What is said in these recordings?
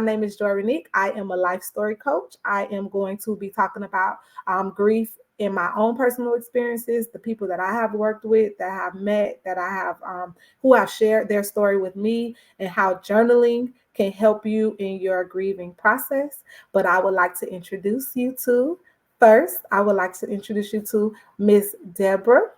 name is Joranique. I am a life story coach. I am going to be talking about grief in my own personal experiences, the people that I have worked with, that I have met, that I have who have shared their story with me, and how journaling can help you in your grieving process. But I would like to introduce you to first. I would like to introduce you to Miss Deborah.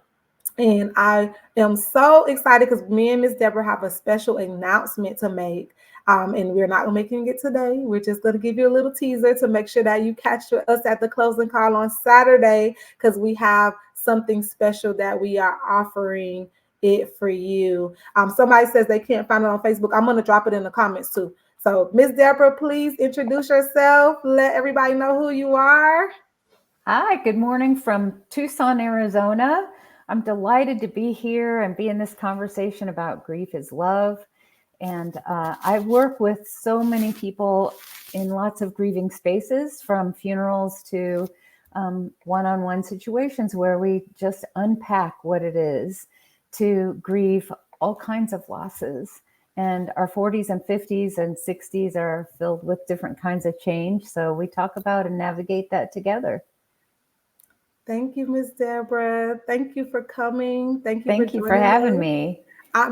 And I am so excited because me and Miss Deborah have a special announcement to make. And we're not making it today. We're just going to give you a little teaser to make sure that you catch us at the closing call on Saturday, because we have something special that we are offering it for you. Somebody says they can't find it on Facebook. I'm going to drop it in the comments too. So, Miss Deborah, please introduce yourself. Let everybody know who you are. Hi, good morning from Tucson, Arizona. I'm delighted to be here and be in this conversation about grief is love. And I work with so many people in lots of grieving spaces, from funerals to one-on-one situations where we just unpack what it is to grieve all kinds of losses. And our 40s and 50s and 60s are filled with different kinds of change. So we talk about and navigate that together. Thank you, Miss Deborah. Thank you for coming. Thank you for Thank you for joining having us. me.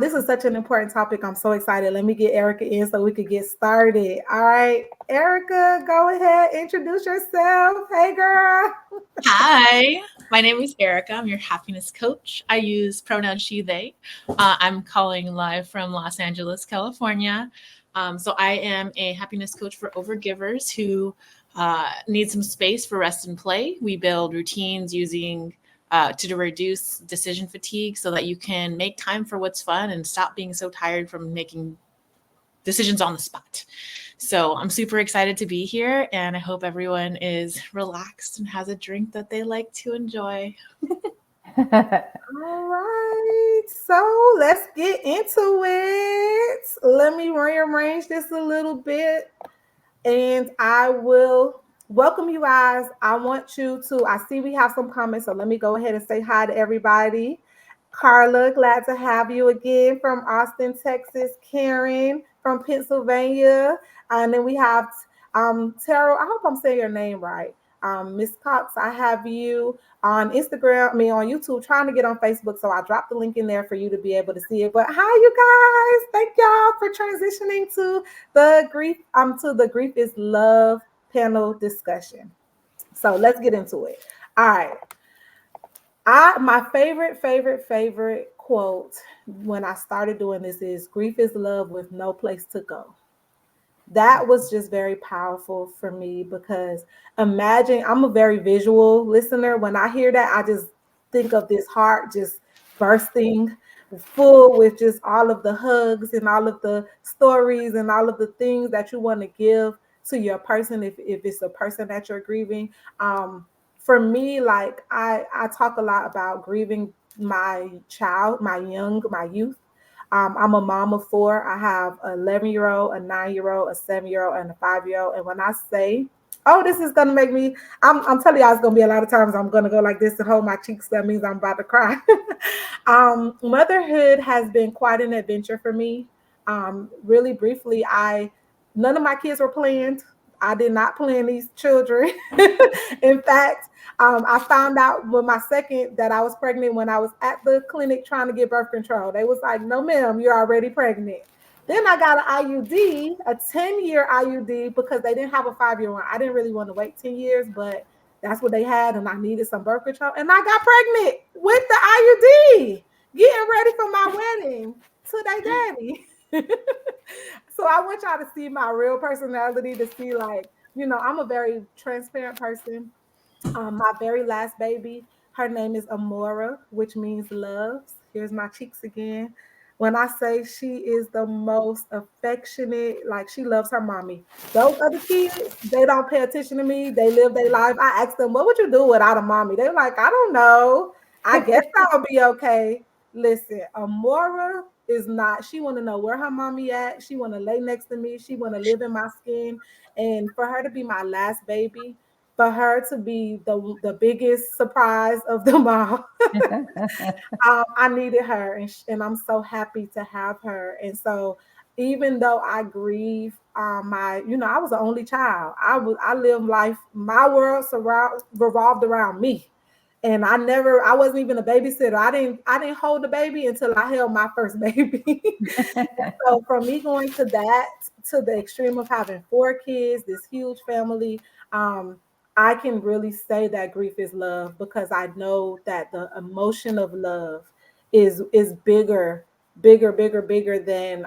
This is such an important topic. I'm so excited. Let me get Erica in so we could get started. All right, Erica, go ahead, introduce yourself. Hey, girl. Hi, my name is Erica. I'm your happiness coach. I use pronouns she, they. I'm calling live from Los Angeles, California. So I am a happiness coach for overgivers who need some space for rest and play. We build routines using to reduce decision fatigue so that you can make time for what's fun and stop being so tired from making decisions on the spot. So I'm super excited to be here, and I hope everyone is relaxed and has a drink that they like to enjoy. All right, so let's get into it. Let me rearrange this a little bit, and I will welcome you guys. I want you to, I see we have some comments, so let me go ahead and say hi to everybody. Carla, glad to have you again from Austin, Texas. Karen from Pennsylvania. And then we have Taro. I hope I'm saying your name right. Miss Cox, I have you on Instagram, on YouTube, trying to get on Facebook. So I dropped the link in there for you to be able to see it. But hi, you guys. Thank y'all for transitioning to the Grief is Love panel discussion. So let's get into it. All right. My favorite quote when I started doing this is grief is love with no place to go. That was just very powerful for me because imagine, I'm a very visual listener. When I hear that, I just think of this heart just bursting full with just all of the hugs and all of the stories and all of the things that you want to give to your person if it's a person that you're grieving. For me, like I talk a lot about grieving my child, my youth. I'm a mom of four. I have an 11-year-old, a 9-year-old, a 7-year-old, and a 5-year-old. And when I say, oh, this is gonna make me, I'm telling y'all, it's gonna be a lot of times I'm gonna go like this and hold my cheeks. That means I'm about to cry. Motherhood has been quite an adventure for me. Really briefly, none of my kids were planned. I did not plan these children. In fact, I found out with my second that I was pregnant when I was at the clinic trying to get birth control. They was like, no, ma'am, you're already pregnant. Then I got an IUD, a 10-year IUD, because they didn't have a 5-year one. I didn't really want to wait 10 years, but that's what they had, and I needed some birth control. And I got pregnant with the IUD, getting ready for my wedding to their daddy. So I want y'all to see my real personality, to see, like, I'm a very transparent person. My very last baby, her name is Amora, which means loves. Here's my cheeks again. When I say she is the most affectionate, like she loves her mommy. Those other kids, they don't pay attention to me. They live their life. I asked them, what would you do without a mommy? They're like, I don't know. I guess I'll be okay. Listen, Amora is not, she want to know where her mommy at. She want to lay next to me. She want to live in my skin. And for her to be my last baby, for her to be the biggest surprise of them all. I needed her, and I'm so happy to have her. And so, even though I grieve I was the only child. I lived life. My world revolved around me, and I wasn't even a babysitter. I didn't hold the baby until I held my first baby. So from me going to that, to the extreme of having 4 kids, this huge family, um, I can really say that grief is love, because I know that the emotion of love is bigger than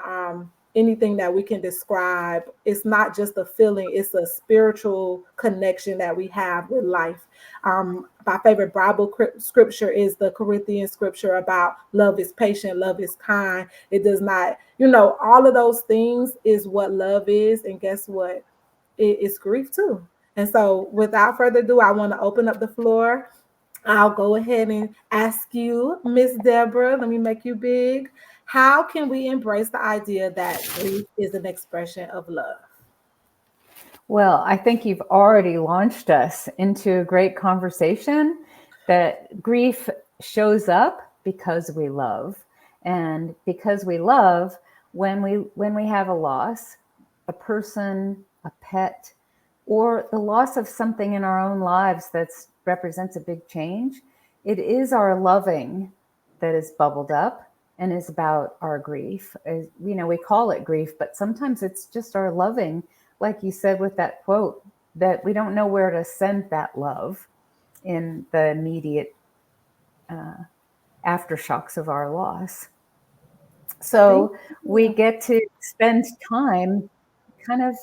anything that we can describe. It's not just a feeling, it's a spiritual connection that we have with life. My favorite Bible scripture is the Corinthian scripture about love is patient, love is kind. It does not, all of those things is what love is. And guess what? It's grief too. And so, without further ado, I want to open up the floor. I'll go ahead and ask you, Miss Deborah, let me make you big. How can we embrace the idea that grief is an expression of love? Well, I think you've already launched us into a great conversation that grief shows up because we love. And because we love, when we have a loss, a person, a pet, or the loss of something in our own lives that represents a big change, it is our loving that is bubbled up and is about our grief. We call it grief, but sometimes it's just our loving, like you said with that quote, that we don't know where to send that love in the immediate aftershocks of our loss. So we get to spend time kind of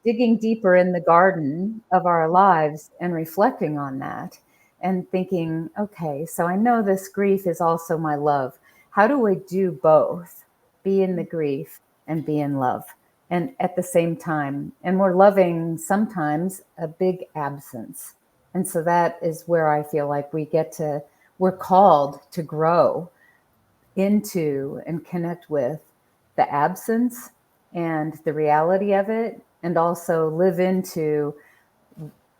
digging deeper in the garden of our lives and reflecting on that and thinking, okay, so I know this grief is also my love. How do I do both? Be in the grief and be in love, and at the same time. And we're loving sometimes a big absence. And so that is where I feel like we're called to grow into and connect with the absence and the reality of it, and also live into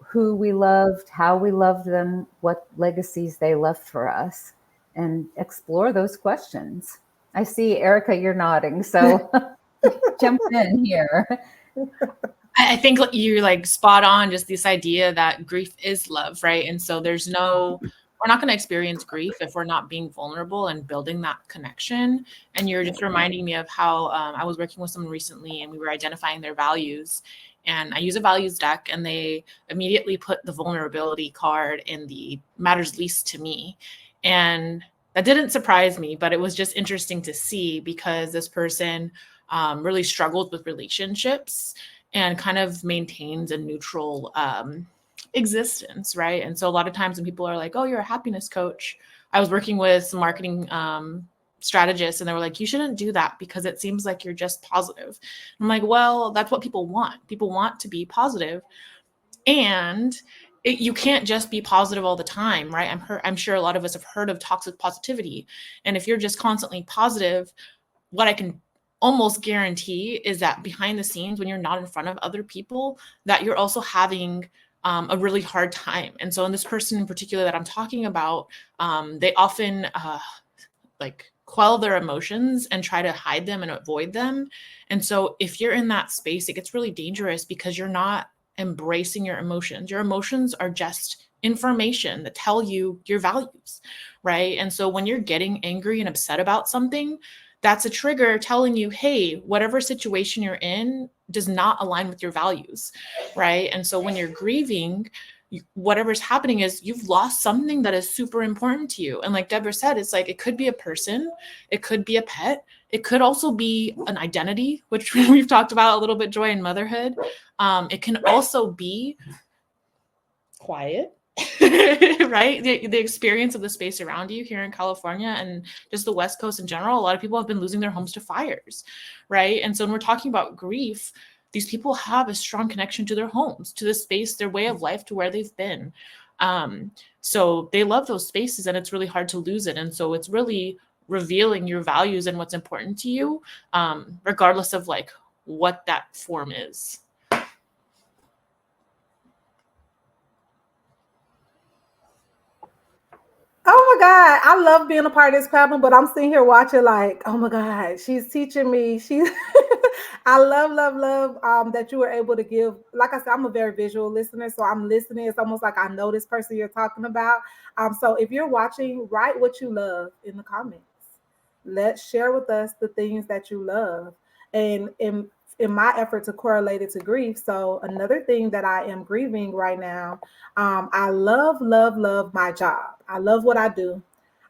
who we loved, how we loved them, what legacies they left for us, and explore those questions. I see, Erica, you're nodding, so jump in here. I think you're like spot on, just this idea that grief is love, right? And so we're not going to experience grief if we're not being vulnerable and building that connection. And you're just reminding me of how I was working with someone recently and we were identifying their values. And I use a values deck, and they immediately put the vulnerability card in the matters least to me. And that didn't surprise me, but it was just interesting to see, because this person really struggled with relationships and kind of maintains a neutral existence, right? And so a lot of times when people are like, oh, you're a happiness coach, I was working with some marketing strategists, and they were like, you shouldn't do that because it seems like you're just positive. I'm like, well, that's what people want. People want to be positive, and you can't just be positive all the time, right? I'm sure a lot of us have heard of toxic positivity, and if you're just constantly positive, what I can almost guarantee is that behind the scenes, when you're not in front of other people, that you're also having a really hard time. And so in this person in particular that I'm talking about, they often like quell their emotions and try to hide them and avoid them. And so if you're in that space, it gets really dangerous because you're not embracing your emotions. Your emotions are just information that tell you your values, right? And so when you're getting angry and upset about something, that's a trigger telling you, hey, whatever situation you're in does not align with your values, right? And so when you're grieving, whatever's happening is you've lost something that is super important to you. And like Deborah said, it's like it could be a person, it could be a pet, it could also be an identity, which we've talked about a little bit, joy in motherhood. It can also be quiet. Right? The experience of the space around you here in California and just the West Coast in general, a lot of people have been losing their homes to fires, right? And so when we're talking about grief, these people have a strong connection to their homes, to the space, their way of life, to where they've been. So they love those spaces, and it's really hard to lose it. And so it's really revealing your values and what's important to you, regardless of like what that form is. Oh my God, I love being a part of this problem, but I'm sitting here watching like, oh my God, she's teaching me. I love that you were able to give. Like I said, I'm a very visual listener, so I'm listening. It's almost like I know this person you're talking about. So if you're watching, write what you love in the comments. Let's share with us the things that you love, and in my effort to correlate it to grief. So another thing that I am grieving right now, I love my job. I love what I do.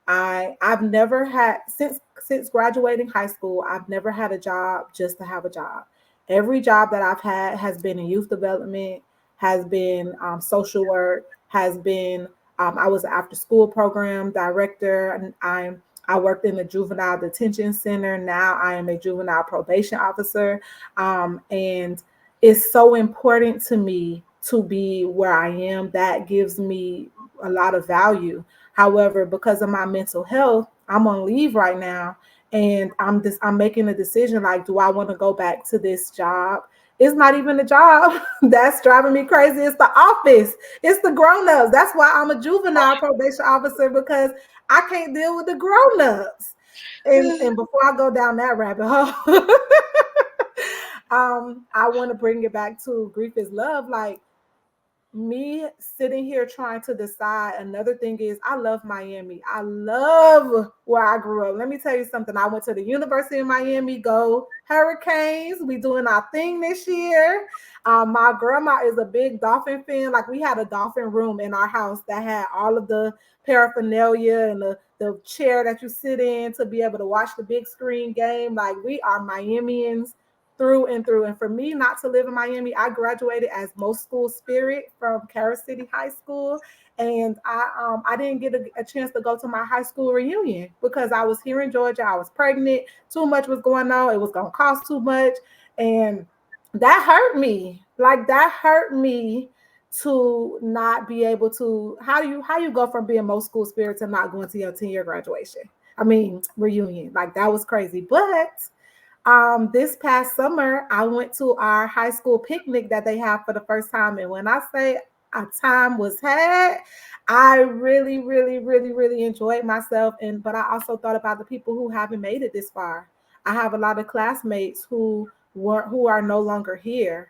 I've never had since graduating high school. I've never had a job just to have a job. Every job that I've had has been in youth development, has been social work, has been I was an after school program director, and I worked in the juvenile detention center. Now I am a juvenile probation officer, and it's so important to me to be where I am. That gives me a lot of value. However, because of my mental health, I'm on leave right now, and I'm making a decision like, do I want to go back to this job? It's not even a job that's driving me crazy. It's the office. It's the grown-ups. That's why I'm a juvenile probation officer, because I can't deal with the grown-ups. And before I go down that rabbit hole, I want to bring it back to grief is love. Like, me sitting here trying to decide. Another thing is, I love Miami. I love where I grew up. Let me tell you something. I went to the University of Miami. Go Hurricanes. We doing our thing this year. My grandma is a big dolphin fan. Like, we had a dolphin room in our house that had all of the paraphernalia and the chair that you sit in to be able to watch the big screen game. Like, we are Miamians through and through. And for me not to live in Miami, I graduated as most school spirit from Carol City High School. And I didn't get a chance to go to my high school reunion because I was here in Georgia. I was pregnant. Too much was going on. It was going to cost too much. And that hurt me. Like, that hurt me to not be able to, how you go from being most school spirit to not going to your 10-year graduation. I mean, reunion. Like, that was crazy. But this past summer, I went to our high school picnic that they have for the first time. And when I say a time was had, I really enjoyed myself. But I also thought about the people who haven't made it this far. I have a lot of classmates who are no longer here.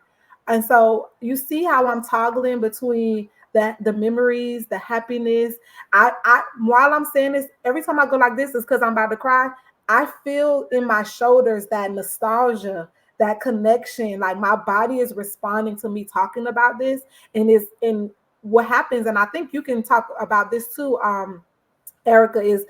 And so you see how I'm toggling between the memories, the happiness. I while I'm saying this, every time I go like this is because I'm about to cry. I feel in my shoulders that nostalgia, that connection. Like, my body is responding to me talking about this, and is in what happens. And I think you can talk about this too, Erica, is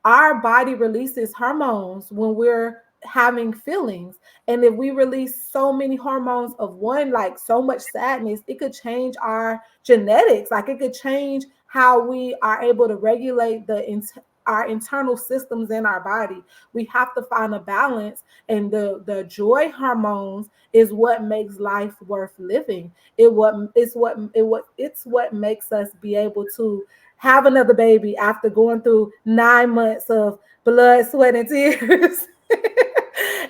our body releases hormones when we're having feelings. And if we release so many hormones of one, like so much sadness, it could change our genetics. Like, it could change how we are able to regulate our internal systems in our body. We have to find a balance, and the joy hormones is what makes life worth living. It's what makes us be able to have another baby after going through 9 months of blood, sweat, and tears.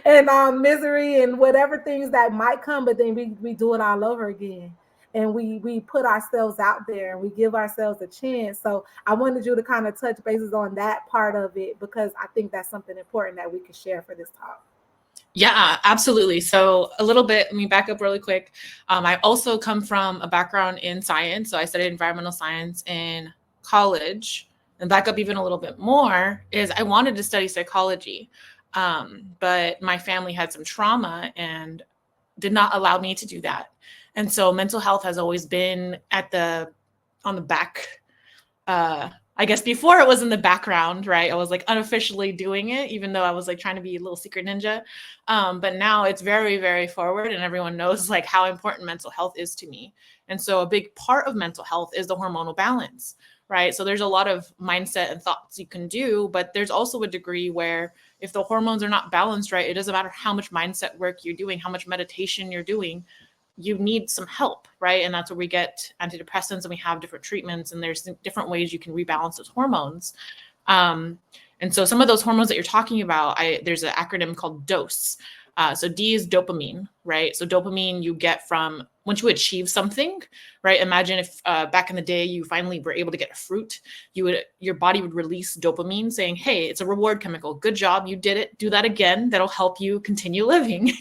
And misery and whatever things that might come, but then we do it all over again. And we put ourselves out there and we give ourselves a chance. So I wanted you to kind of touch bases on that part of it, because I think that's something important that we can share for this talk. Yeah, absolutely. So a little bit, let me back up really quick. I also come from a background in science. So I studied environmental science in college. And back up even a little bit more is I wanted to study psychology, but my family had some trauma and did not allow me to do that. And so mental health has always been on the back. I guess before it was in the background, right? I was like unofficially doing it, even though I was like trying to be a little secret ninja. But now it's very forward, and everyone knows like how important mental health is to me. And so a big part of mental health is the hormonal balance, right? So there's a lot of mindset and thoughts you can do, but there's also a degree where if the hormones are not balanced right, it doesn't matter how much mindset work you're doing, how much meditation you're doing, you need some help, right? And that's where we get antidepressants, and we have different treatments, and there's different ways you can rebalance those hormones. And so some of those hormones that you're talking about, there's an acronym called DOSE. So D is dopamine, right? So dopamine you get from once you achieve something, right? Imagine if back in the day you finally were able to get a fruit, your body would release dopamine saying, hey, it's a reward chemical. Good job, you did it. Do that again. That'll help you continue living,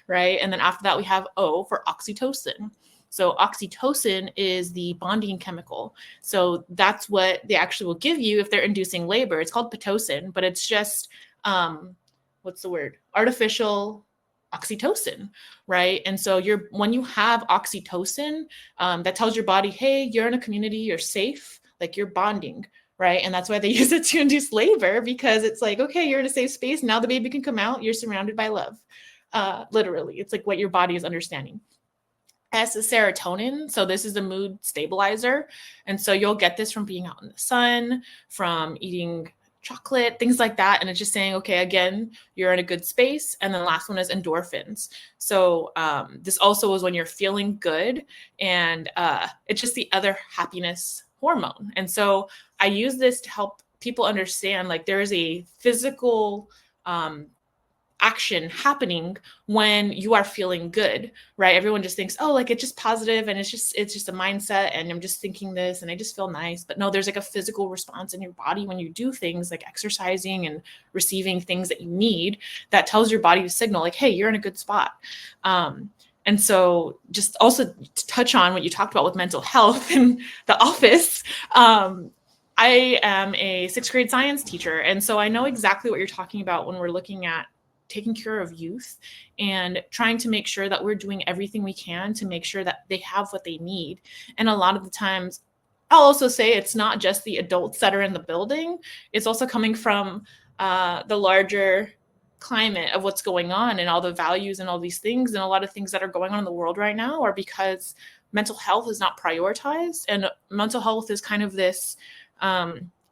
right? And then after that we have O for oxytocin. So oxytocin is the bonding chemical. So that's what they actually will give you if they're inducing labor. It's called Pitocin, but it's just what's the word? Artificial oxytocin, right? And so when you have oxytocin, that tells your body, hey, you're in a community, you're safe, like you're bonding, right? And that's why they use it to induce labor, because it's like, okay, you're in a safe space. Now the baby can come out. You're surrounded by love. Literally, it's like what your body is understanding. S is serotonin. So this is a mood stabilizer. And so you'll get this from being out in the sun, from eating chocolate, things like that. And it's just saying, okay, again, you're in a good space. And then the last one is endorphins. So this also is when you're feeling good. And it's just the other happiness hormone. And so I use this to help people understand, like, there is a physical action happening when you are feeling good, right? Everyone just thinks, oh, like it's just positive and it's just a mindset and I'm just thinking this and I just feel nice. But no, there's like a physical response in your body when you do things like exercising and receiving things that you need that tells your body to signal like, hey, you're in a good spot. And so just also to touch on what you talked about with mental health in the office, I am a 6th grade science teacher. And so I know exactly what you're talking about when we're looking at taking care of youth and trying to make sure that we're doing everything we can to make sure that they have what they need. And a lot of the times, I'll also say it's not just the adults that are in the building. It's also coming from the larger climate of what's going on and all the values and all these things. And a lot of things that are going on in the world right now are because mental health is not prioritized. And mental health is kind of this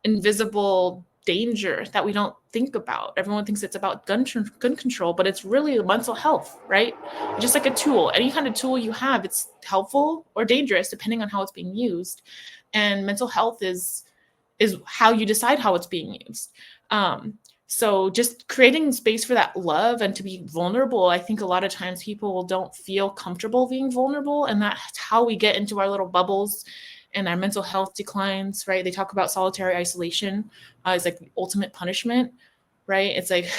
invisible danger that we don't think about. Everyone thinks it's about gun control, but it's really mental health, right? Just like a tool, any kind of tool you have, it's helpful or dangerous depending on how it's being used. And mental health is how you decide how it's being used. So just creating space for that love and to be vulnerable. I think a lot of times people don't feel comfortable being vulnerable, and that's how we get into our little bubbles and our mental health declines, right? They talk about solitary isolation as like the ultimate punishment, right? It's like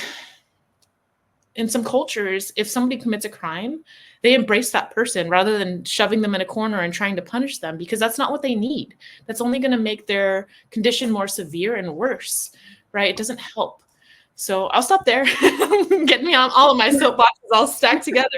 in some cultures, if somebody commits a crime, they embrace that person rather than shoving them in a corner and trying to punish them, because that's not what they need. That's only going to make their condition more severe and worse, right? It doesn't help. So I'll stop there. Get me on all of my soapboxes all stacked together.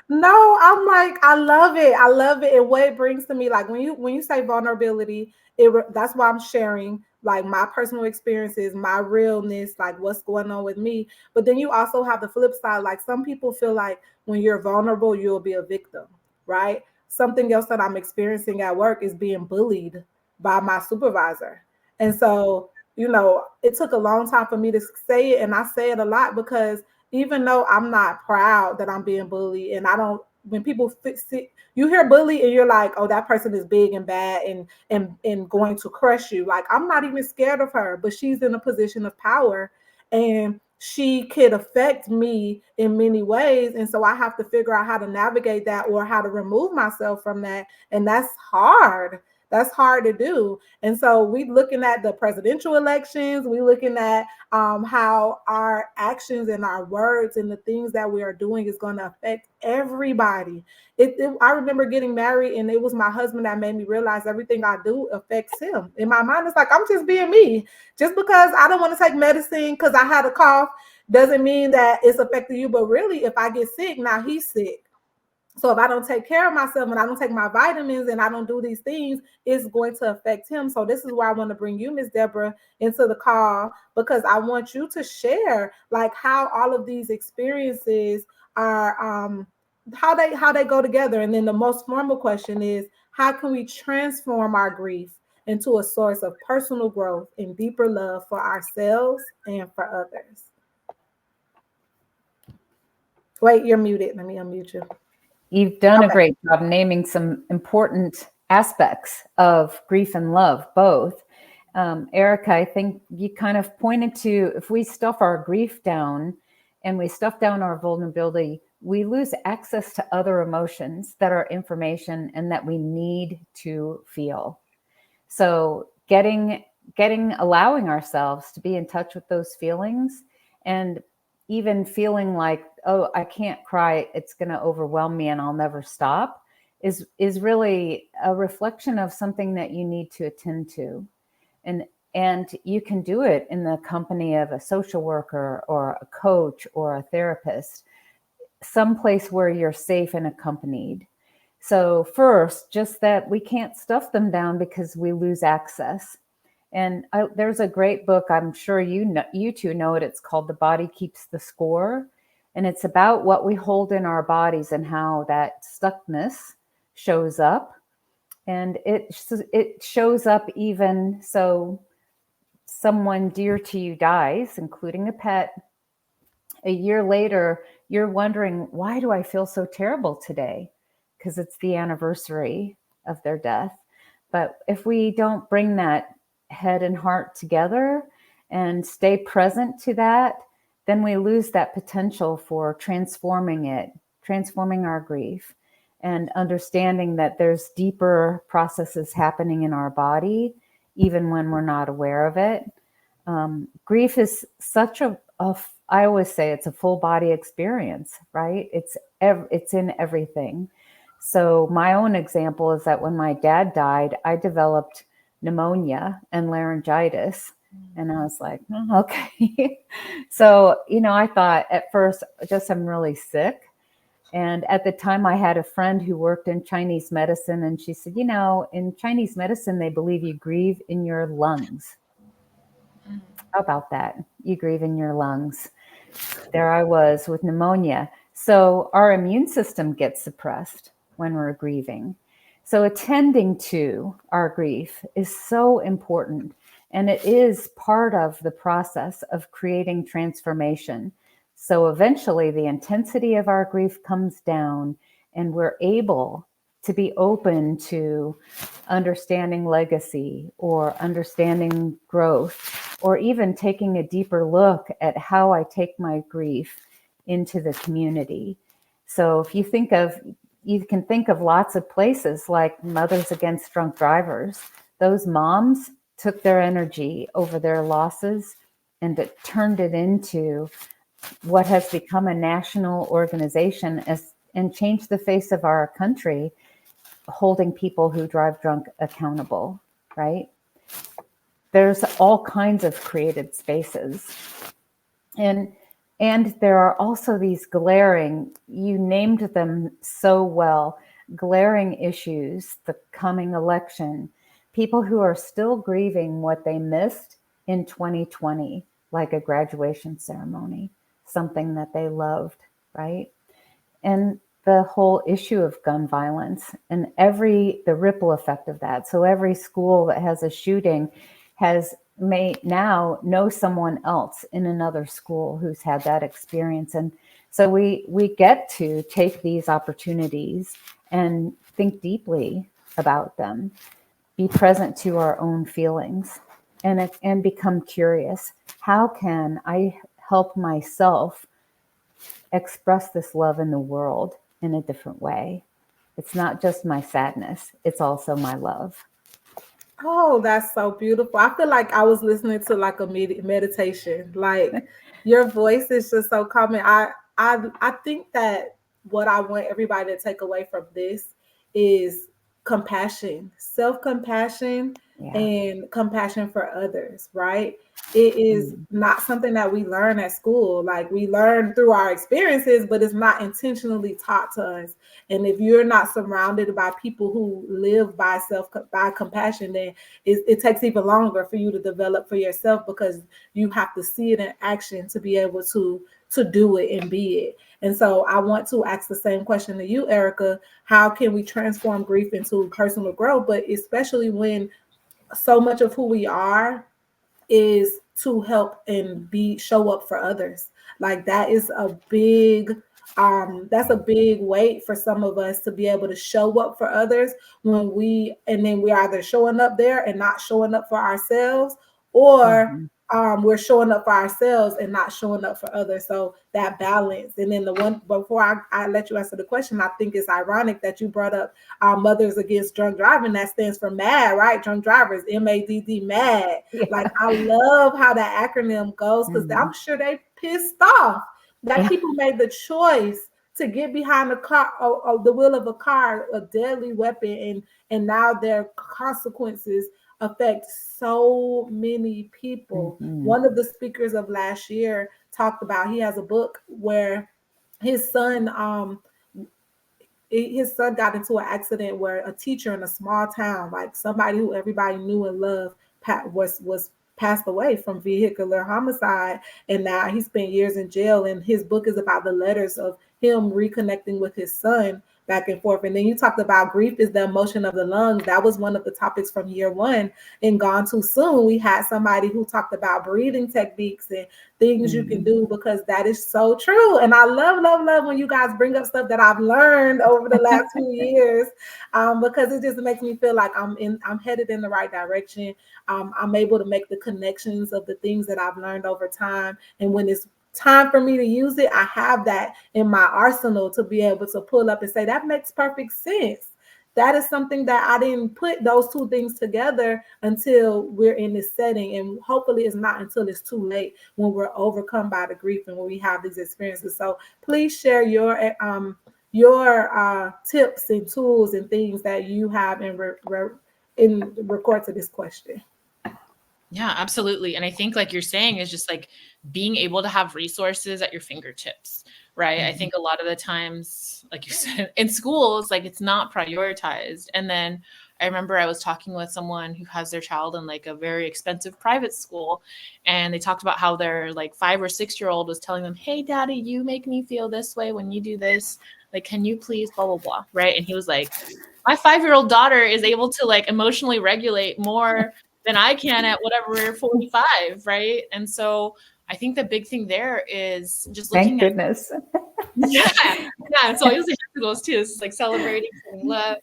No, I'm like, I love it. I love it. And what it brings to me, like when you say vulnerability, that's why I'm sharing like my personal experiences, my realness, like what's going on with me. But then you also have the flip side. Like some people feel like when you're vulnerable, you'll be a victim, right? Something else that I'm experiencing at work is being bullied by my supervisor. And so, it took a long time for me to say it. And I say it a lot because even though I'm not proud that I'm being bullied, and I don't, when people fix it, you hear bully and you're like, oh, that person is big and bad and going to crush you. Like I'm not even scared of her, but she's in a position of power and she could affect me in many ways. And so I have to figure out how to navigate that or how to remove myself from that. And that's hard. That's hard to do. And so we looking at the presidential elections, we looking at how our actions and our words and the things that we are doing is going to affect everybody. I remember getting married and it was my husband that made me realize everything I do affects him. In my mind, it's like, I'm just being me. Just because I don't want to take medicine because I had a cough doesn't mean that it's affecting you. But really, if I get sick, now he's sick. So if I don't take care of myself and I don't take my vitamins and I don't do these things, it's going to affect him. So this is why I want to bring you, Miss Deborah, into the call, because I want you to share like how all of these experiences are, how they go together. And then the most formal question is, how can we transform our grief into a source of personal growth and deeper love for ourselves and for others? Wait, you're muted. Let me unmute you. You've done a great job naming some important aspects of grief and love, both. Erica, I think you kind of pointed to, if we stuff our grief down and we stuff down our vulnerability, we lose access to other emotions that are information and that we need to feel. So allowing ourselves to be in touch with those feelings, and even feeling like, oh, I can't cry, it's going to overwhelm me and I'll never stop, is really a reflection of something that you need to attend to. And you can do it in the company of a social worker or a coach or a therapist, someplace where you're safe and accompanied. So first, just that we can't stuff them down because we lose access. And there's a great book, I'm sure you two know it. It's called The Body Keeps the Score. And it's about what we hold in our bodies and how that stuckness shows up. And it shows up even so someone dear to you dies, including a pet. A year later, you're wondering, why do I feel so terrible today? Because it's the anniversary of their death. But if we don't bring that head and heart together and stay present to that, then we lose that potential for transforming our grief, and understanding that there's deeper processes happening in our body, even when we're not aware of it. Grief is such I always say it's a full body experience, right? It's in everything. So my own example is that when my dad died, I developed pneumonia and laryngitis. And I was like, oh, okay. So, I thought at first, just I'm really sick. And at the time, I had a friend who worked in Chinese medicine, and she said, in Chinese medicine, they believe you grieve in your lungs. How about that? You grieve in your lungs. There I was with pneumonia. So our immune system gets suppressed when we're grieving. So attending to our grief is so important. And it is part of the process of creating transformation. So eventually the intensity of our grief comes down, and we're able to be open to understanding legacy or understanding growth, or even taking a deeper look at how I take my grief into the community. So if you can think of lots of places like Mothers Against Drunk Drivers. Those moms took their energy over their losses and turned it into what has become a national organization and changed the face of our country, holding people who drive drunk accountable, right? There's all kinds of created spaces. And there are also these glaring, you named them so well, glaring issues, the coming election, people who are still grieving what they missed in 2020, like a graduation ceremony, something that they loved, right? And the whole issue of gun violence and the ripple effect of that. So every school that has a shooting may now know someone else in another school who's had that experience. And so we get to take these opportunities and think deeply about them, be present to our own feelings, and become curious. How can I help myself express this love in the world in a different way? It's not just my sadness, it's also my love. Oh, that's so beautiful. I feel like I was listening to like a meditation. Like your voice is just so calming. I think that what I want everybody to take away from this is compassion, self-compassion, Yeah. and compassion for others, right? It is not something that we learn at school. Like we learn through our experiences, but it's not intentionally taught to us. And if you're not surrounded by people who live by compassion, then it takes even longer for you to develop for yourself, because you have to see it in action to be able to do it and be it. And so I want to ask the same question to you, Erica. How can we transform grief into personal growth, but especially when so much of who we are is to help and show up for others? Like that is a big That's a big weight for some of us to be able to show up for others and then we're either showing up there and not showing up for ourselves, or Mm-hmm. we're showing up for ourselves and not showing up for others. So that balance. And then the one before I let you answer the question, I think it's ironic that you brought up Mothers Against Drunk Driving. That stands for MAD, right? Drunk drivers, MADD, MAD. Yeah. Like, I love how that acronym goes, because Mm-hmm. I'm sure they pissed off that Yeah. people made the choice to get behind the car or the wheel of a car, a deadly weapon, and now their consequences affect so many people. Mm-hmm. One of the speakers of last year talked about, he has a book where his son his son got into an accident where a teacher in a small town, like somebody who everybody knew and loved, was passed away from vehicular homicide, and now he spent years in jail. And his book is about the letters of him reconnecting with his son back and forth. And then you talked about grief is the emotion of the lungs. That was one of the topics from year one. In Gone Too Soon, we had somebody who talked about breathing techniques and things you can Mm-hmm. do, because that is so true. And I love when you guys bring up stuff that I've learned over the last few years, because it just makes me feel like I'm headed in the right direction. I'm able to make the connections of the things that I've learned over time, and when it's time for me to use it, I have that in my arsenal to be able to pull up and say that makes perfect sense. That is something that I didn't put those two things together until we're in this setting. And hopefully it's not until it's too late, when we're overcome by the grief and when we have these experiences. So please share your tips and tools and things that you have in record to this question. Yeah, absolutely. And I think, like you're saying, is just like being able to have resources at your fingertips, right? I Mm-hmm. think a lot of the times, like you said, in schools, like it's not prioritized. And then I remember I was talking with someone who has their child in like a very expensive private school, and they talked about how their like 5 or 6 year old was telling them, "Hey, daddy, you make me feel this way when you do this. Like, can you please blah, blah, blah." Right. And he was like, my 5 year old daughter is able to like emotionally regulate more than I can at whatever 45, right? And so I think the big thing there is just Thank looking at, goodness. yeah, yeah. So I usually have those too. It's like celebrating, showing love.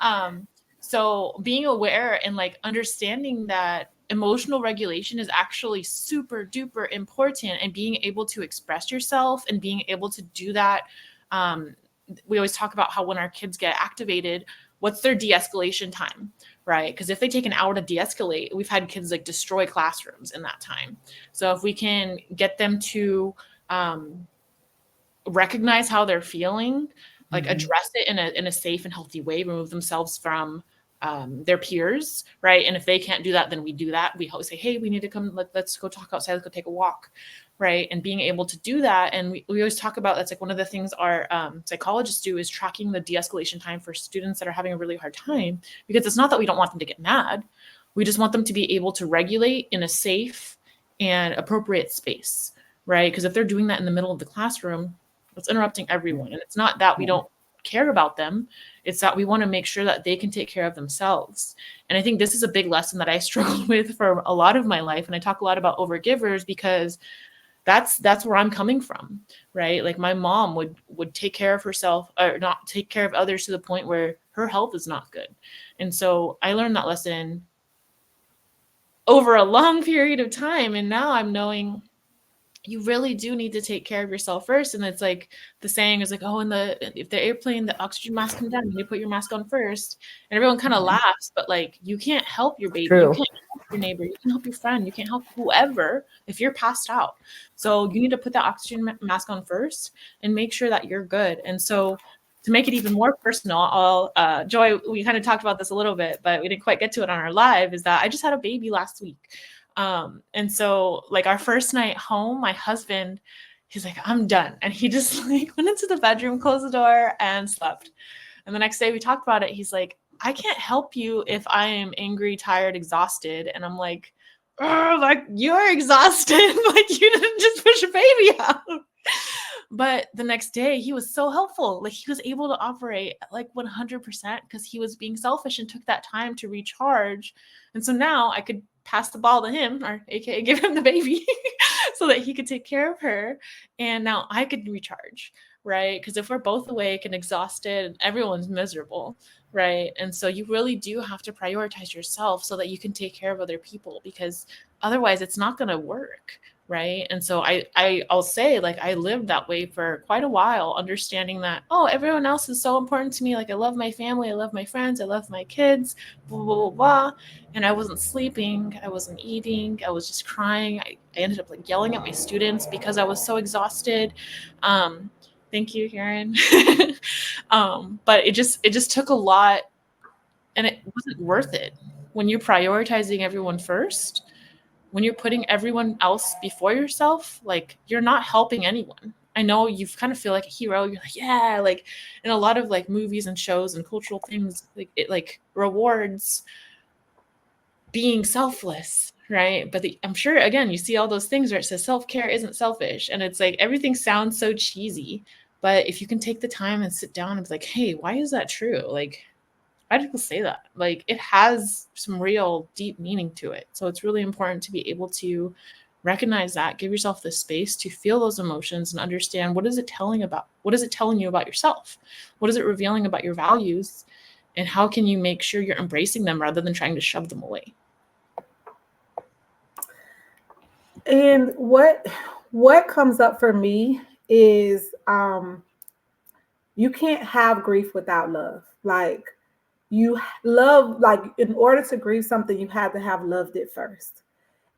Um, so being aware and like understanding that emotional regulation is actually super duper important, and being able to express yourself and being able to do that. Um, we always talk about how when our kids get activated, what's their de-escalation time, right? Because if they take an hour to de-escalate, we've had kids like destroy classrooms in that time. So if we can get them to recognize how they're feeling, like Mm-hmm. address it in a safe and healthy way, remove themselves from their peers, right? And if they can't do that, then we do that. We always say, hey, we need to come, let's go talk outside, let's go take a walk, right? And being able to do that. And we always talk about, that's like one of the things our psychologists do, is tracking the de-escalation time for students that are having a really hard time, because it's not that we don't want them to get mad. We just want them to be able to regulate in a safe and appropriate space, right? Because if they're doing that in the middle of the classroom, it's interrupting everyone. And it's not that we Yeah. don't care about them. It's that we want to make sure that they can take care of themselves. And I think this is a big lesson that I struggled with for a lot of my life. And I talk a lot about overgivers, because that's where I'm coming from, right? Like my mom would take care of herself, or not take care of others, to the point where her health is not good. And so I learned that lesson over a long period of time. And now I'm knowing you really do need to take care of yourself first. And it's like the saying is like, oh, if the airplane, the oxygen mask comes down, you put your mask on first. And everyone kind of Yeah. laughs, but like, you can't help your It's baby. You true. can't help your neighbor. You can help your friend. You can't help whoever if you're passed out. So you need to put that oxygen mask on first and make sure that you're good. And so to make it even more personal, Joy, we kind of talked about this a little bit, but we didn't quite get to it on our live, is that I just had a baby last week. And so like our first night home, my husband, he's like, I'm done. And he just like went into the bedroom, closed the door, and slept. And the next day we talked about it. He's like, I can't help you if I am angry, tired, exhausted. And I'm like, oh, like you're exhausted. Like you didn't just push a baby out. But the next day he was so helpful. Like he was able to operate at like 100% because he was being selfish and took that time to recharge. And so now I could pass the ball to him, or AKA give him the baby so that he could take care of her. And now I could recharge. right? Because if we're both awake and exhausted, everyone's miserable, right? And so you really do have to prioritize yourself so that you can take care of other people, because otherwise it's not going to work, right? And so I'll say, like, I lived that way for quite a while, understanding that, oh, everyone else is so important to me. Like, I love my family, I love my friends, I love my kids, blah blah blah blah. And I wasn't sleeping, I wasn't eating, I was just crying. I ended up like yelling at my students because I was so exhausted. um Thank you, Karen. But it just took a lot, and it wasn't worth it. When you're prioritizing everyone first, when you're putting everyone else before yourself, like, you're not helping anyone. I know you kind of feel like a hero. You're like, yeah, like, in a lot of like movies and shows and cultural things, like it like rewards being selfless, right? But I'm sure, again, you see all those things where it says self-care isn't selfish, and it's like everything sounds so cheesy. But if you can take the time and sit down and be like, hey, why is that true? Like, why do people say that? Like, it has some real deep meaning to it. So it's really important to be able to recognize that, give yourself the space to feel those emotions and understand, what is it telling you about yourself? What is it revealing about your values? And how can you make sure you're embracing them rather than trying to shove them away? And what comes up for me is you can't have grief without love. Like, you love, like, in order to grieve something, you have to have loved it first.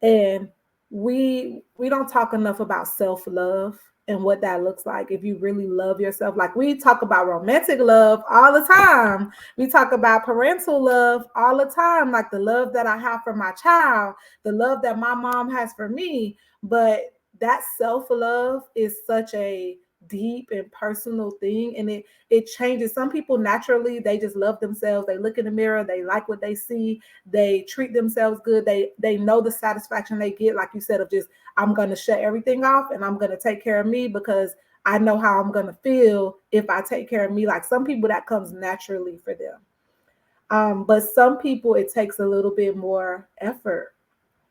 And we don't talk enough about self-love and what that looks like. If you really love yourself, like, we talk about romantic love all the time, we talk about parental love all the time, like the love that I have for my child, the love that my mom has for me. But that self-love is such a deep and personal thing, and it changes. Some people naturally, they just love themselves, they look in the mirror, they like what they see, they treat themselves good, they know the satisfaction they get, like you said, of just, I'm going to shut everything off and I'm going to take care of me because I know how I'm going to feel if I take care of me. Like, some people, that comes naturally for them. But some people, it takes a little bit more effort,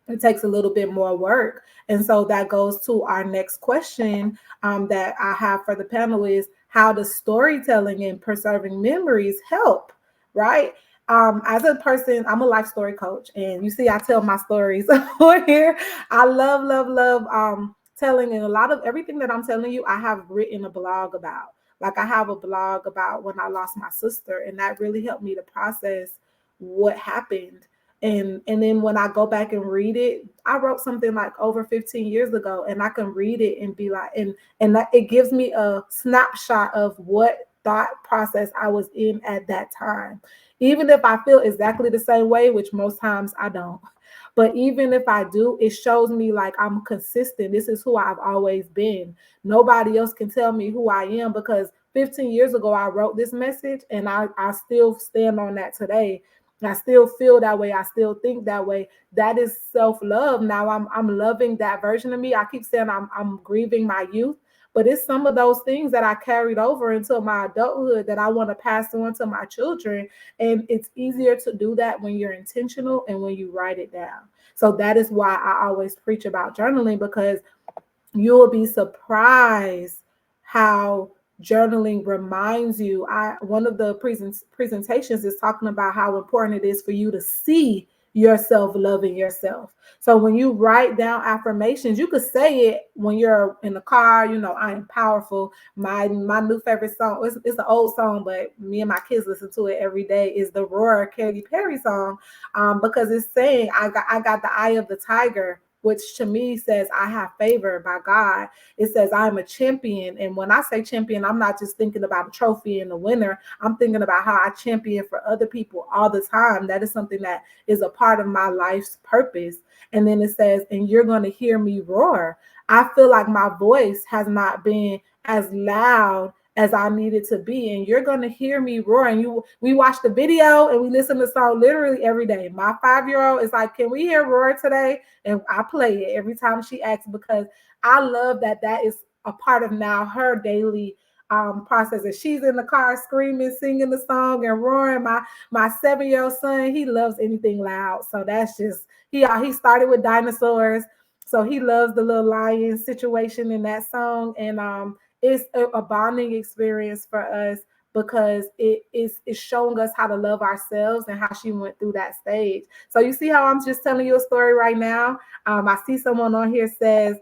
it takes a little bit more work. And so that goes to our next question, that I have for the panel is, how does storytelling and preserving memories help? Right? As a person, I'm a life story coach, and you see, I tell my stories over here. I love, love, love telling, and a lot of everything that I'm telling you, I have written a blog about. Like, I have a blog about when I lost my sister, and that really helped me to process what happened. And then when I go back and read it, I wrote something like over 15 years ago, and I can read it and be like, and that it gives me a snapshot of what thought process I was in at that time. Even if I feel exactly the same way, which most times I don't. But even if I do, it shows me like I'm consistent. This is who I've always been. Nobody else can tell me who I am, because 15 years ago I wrote this message, and I still stand on that today. I still feel that way. I still think that way. That is self-love. Now I'm loving that version of me. I keep saying I'm grieving my youth, but it's some of those things that I carried over into my adulthood that I want to pass on to my children. And it's easier to do that when you're intentional and when you write it down. So that is why I always preach about journaling, because you will be surprised how journaling reminds you. I One of the presentations is talking about how important it is for you to see yourself loving yourself. So when you write down affirmations, you could say it when you're in the car. I am powerful. My new favorite song, it's an old song, but me and my kids listen to it every day, is the Roar Katy Perry song, because it's saying, I got the eye of the tiger, which to me says I have favor by God. It says I'm a champion. And when I say champion, I'm not just thinking about a trophy and the winner. I'm thinking about how I champion for other people all the time. That is something that is a part of my life's purpose. And then it says, and you're going to hear me roar. I feel like my voice has not been as loud as I needed to be, and you're gonna hear me roar. And we watch the video and we listen to the song literally every day. My 5-year-old is like, "Can we hear roar today?" And I play it every time she asks, because I love that is a part of now her daily process. And she's in the car screaming, singing the song and roaring. My 7-year-old son, he loves anything loud, so that's just he started with dinosaurs. So he loves the little lion situation in that song. it's a bonding experience for us because it's showing us how to love ourselves and how she went through that stage. So you see how I'm just telling you a story right now. I see someone on here says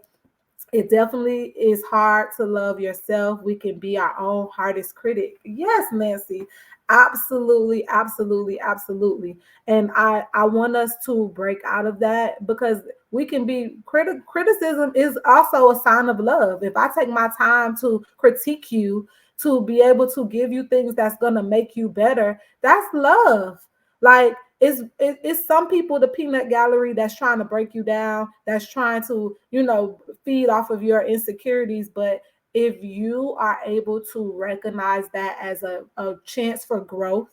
it definitely is hard to love yourself. We can be our own hardest critic. Yes, Nancy. Absolutely, absolutely, absolutely. And I want us to break out of that because we can be criticism is also a sign of love. If I take my time to critique you, to be able to give you things that's going to make you better, that's love. Like it's some people, the peanut gallery, that's trying to break you down, that's trying to, feed off of your insecurities. But if you are able to recognize that as a chance for growth,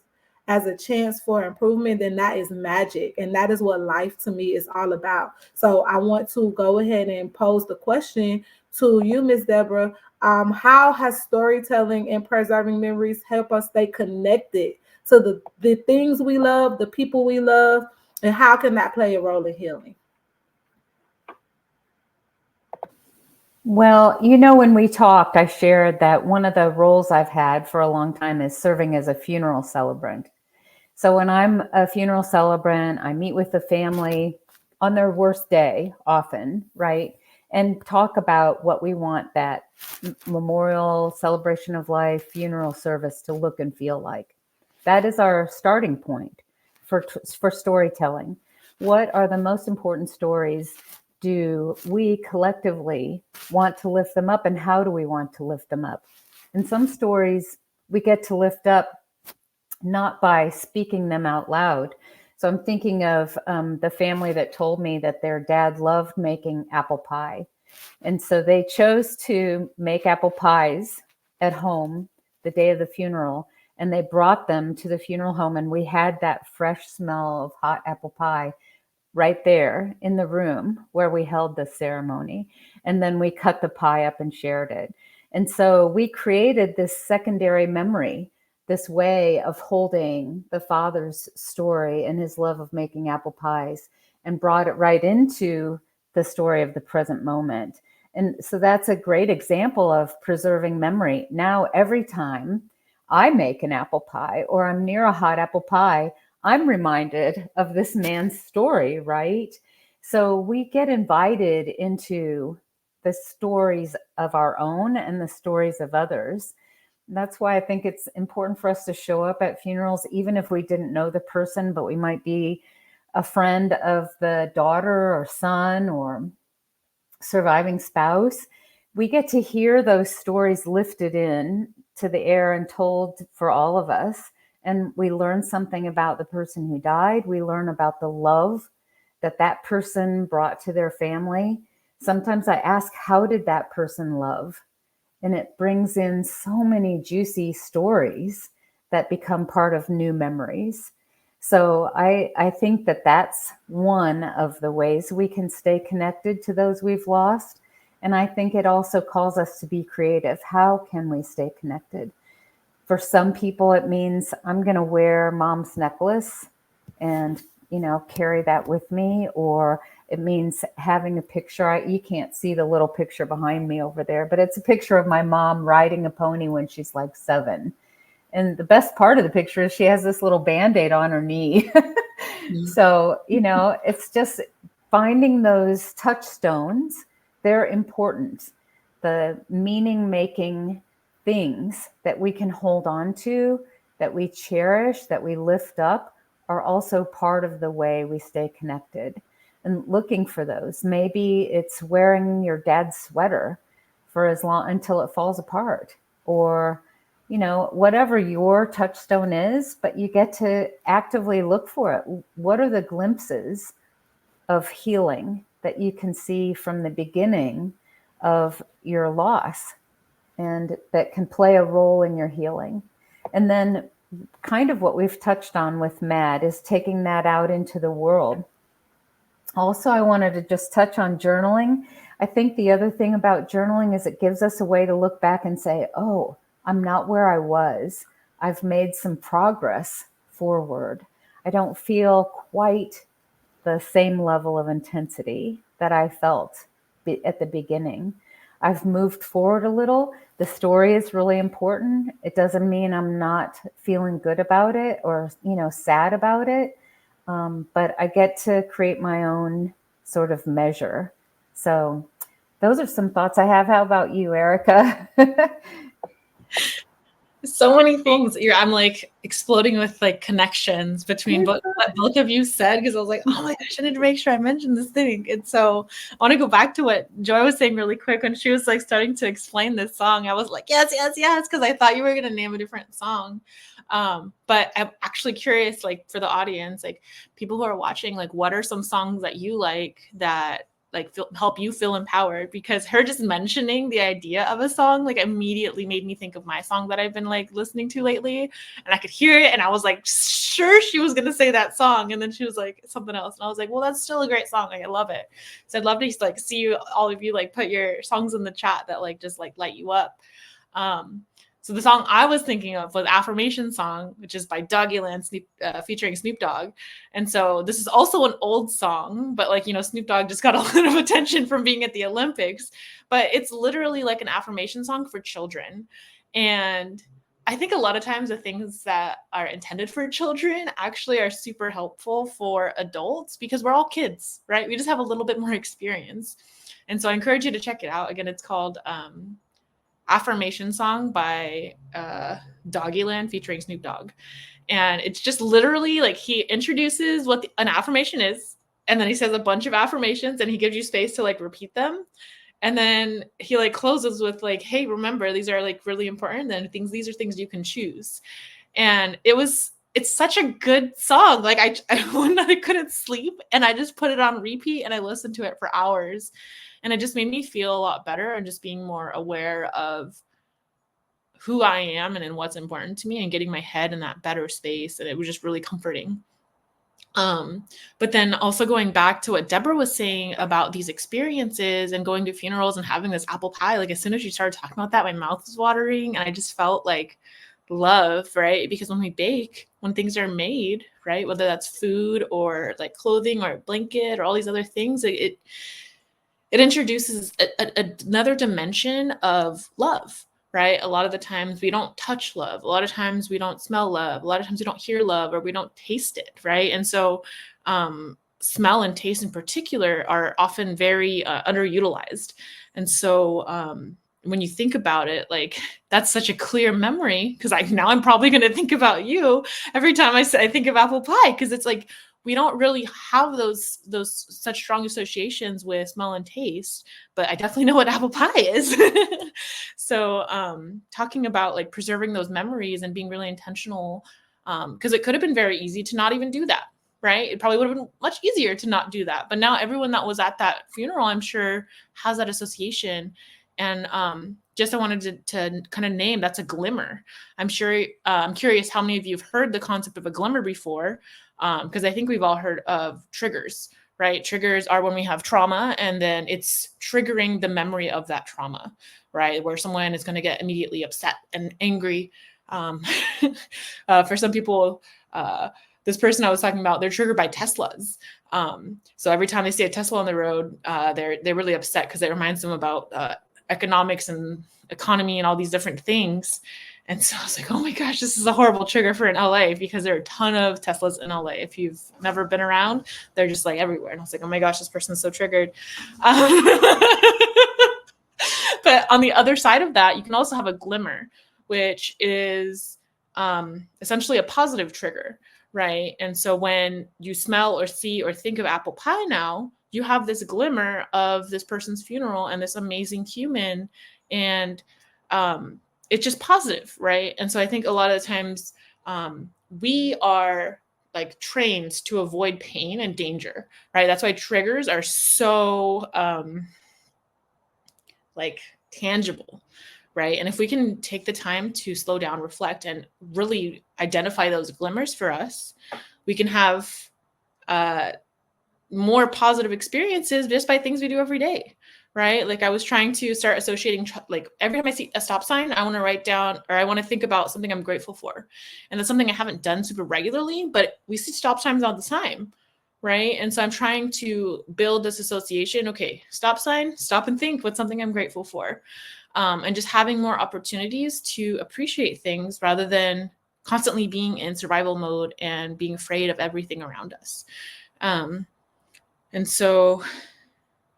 as a chance for improvement, then that is magic. And that is what life to me is all about. So I want to go ahead and pose the question to you, Miss Deborah. How has storytelling and preserving memories help us stay connected to the things we love, the people we love, and how can that play a role in healing? Well, when we talked, I shared that one of the roles I've had for a long time is serving as a funeral celebrant. So when I'm a funeral celebrant, I meet with the family on their worst day often, right? And talk about what we want that memorial, celebration of life, funeral service to look and feel like. That is our starting point for storytelling. What are the most important stories? Do we collectively want to lift them up, and how do we want to lift them up? And some stories we get to lift up not by speaking them out loud. So I'm thinking of the family that told me that their dad loved making apple pie. And so they chose to make apple pies at home the day of the funeral. And they brought them to the funeral home. And we had that fresh smell of hot apple pie right there in the room where we held the ceremony. And then we cut the pie up and shared it. And so we created this secondary memory, this way of holding the father's story and his love of making apple pies, and brought it right into the story of the present moment. And so that's a great example of preserving memory. Now, every time I make an apple pie or I'm near a hot apple pie, I'm reminded of this man's story, right? So we get invited into the stories of our own and the stories of others. That's why I think it's important for us to show up at funerals, even if we didn't know the person, but we might be a friend of the daughter or son or surviving spouse. We get to hear those stories lifted in to the air and told for all of us. And we learn something about the person who died. We learn about the love that that person brought to their family. Sometimes I ask, how did that person love? And it brings in so many juicy stories that become part of new memories. So I think that that's one of the ways we can stay connected to those we've lost. And I think it also calls us to be creative. How can we stay connected? For some people, it means I'm going to wear mom's necklace and, carry that with me. Or it means having a picture. You can't see the little picture behind me over there, but it's a picture of my mom riding a pony when she's like 7. And the best part of the picture is she has this little Band-Aid on her knee. So, it's just finding those touchstones. They're important. The meaning making things that we can hold on to, that we cherish, that we lift up, are also part of the way we stay connected. And looking for those. Maybe it's wearing your dad's sweater for as long until it falls apart, or whatever your touchstone is, but you get to actively look for it. What are the glimpses of healing that you can see from the beginning of your loss and that can play a role in your healing? And then kind of what we've touched on with Mad is taking that out into the world. Also, I wanted to just touch on journaling. I think the other thing about journaling is it gives us a way to look back and say, oh, I'm not where I was. I've made some progress forward. I don't feel quite the same level of intensity that I felt at the beginning. I've moved forward a little. The story is really important. It doesn't mean I'm not feeling good about it or, sad about it. But I get to create my own sort of measure. So those are some thoughts I have. How about you, Erica? So many things. I'm like exploding with like connections between what both of you said, because I was like, oh my gosh, I need to make sure I mention this thing. And so I want to go back to what Joy was saying really quick when she was like starting to explain this song. I was like, yes, because I thought you were gonna name a different song. But I'm actually curious, like for the audience, like people who are watching, like what are some songs that you like that like help you feel empowered? Because her just mentioning the idea of a song like immediately made me think of my song that I've been like listening to lately, and I could hear it and I was like sure she was gonna say that song, and then she was like something else, and I was like, well, that's still a great song, like I love it. So I'd love to like see you, all of you, like put your songs in the chat that like just like light you up. So the song I was thinking of was Affirmation Song, which is by Doggyland featuring Snoop Dogg. And so this is also an old song, but like, Snoop Dogg just got a lot of attention from being at the Olympics. But it's literally like an affirmation song for children. And I think a lot of times the things that are intended for children actually are super helpful for adults, because we're all kids, right? We just have a little bit more experience. And so I encourage you to check it out. Again, it's called Affirmation Song by Doggyland featuring Snoop Dogg. And it's just literally like he introduces what an affirmation is, and then he says a bunch of affirmations and he gives you space to like repeat them. And then he like closes with like, hey, remember, these are like really important, and these are things you can choose. And it's such a good song. Like one night I couldn't sleep and I just put it on repeat and I listened to it for hours. And it just made me feel a lot better, and just being more aware of who I am and what's important to me, and getting my head in that better space. And it was just really comforting. But then also going back to what Deborah was saying about these experiences and going to funerals and having this apple pie, like as soon as she started talking about that, my mouth was watering and I just felt like love, right? Because when we bake, when things are made, right, whether that's food or like clothing or a blanket or all these other things, it introduces another dimension of love, right? A lot of the times we don't touch love. A lot of times we don't smell love. A lot of times we don't hear love, or we don't taste it, right? And so smell and taste in particular are often very underutilized. And so when you think about it, like that's such a clear memory, because I'm probably going to think about you every time I think of apple pie, because it's like we don't really have those such strong associations with smell and taste, but I definitely know what apple pie is. So talking about like preserving those memories and being really intentional, because it could have been very easy to not even do that, right? It probably would have been much easier to not do that. But now everyone that was at that funeral, I'm sure, has that association. And just I wanted to kind of name, that's a glimmer. I'm sure, I'm curious how many of you have heard the concept of a glimmer before, because I think we've all heard of triggers, right? Triggers are when we have trauma and then it's triggering the memory of that trauma, right? Where someone is going to get immediately upset and angry. For some people, this person I was talking about, they're triggered by Teslas. So every time they see a Tesla on the road, they're really upset because it reminds them about economics and economy and all these different things. And so I was like, oh my gosh, this is a horrible trigger for in LA, because there are a ton of Teslas in LA. If you've never been around, they're just like everywhere. And I was like, oh my gosh, this person's so triggered. But on the other side of that, you can also have a glimmer, which is essentially a positive trigger, right? And so when you smell or see or think of apple pie now, you have this glimmer of this person's funeral and this amazing human, and it's just positive, right? And so I think a lot of the times we are like trained to avoid pain and danger, right? That's why triggers are so like tangible, right? And if we can take the time to slow down, reflect, and really identify those glimmers for us, we can have more positive experiences just by things we do every day, right? Like I was trying to start associating, like every time I see a stop sign, I want to write down, or I want to think about something I'm grateful for. And that's something I haven't done super regularly, but we see stop signs all the time, right? And so I'm trying to build this association. Okay, stop sign, stop and think. What's something I'm grateful for? And just having more opportunities to appreciate things rather than constantly being in survival mode and being afraid of everything around us. And so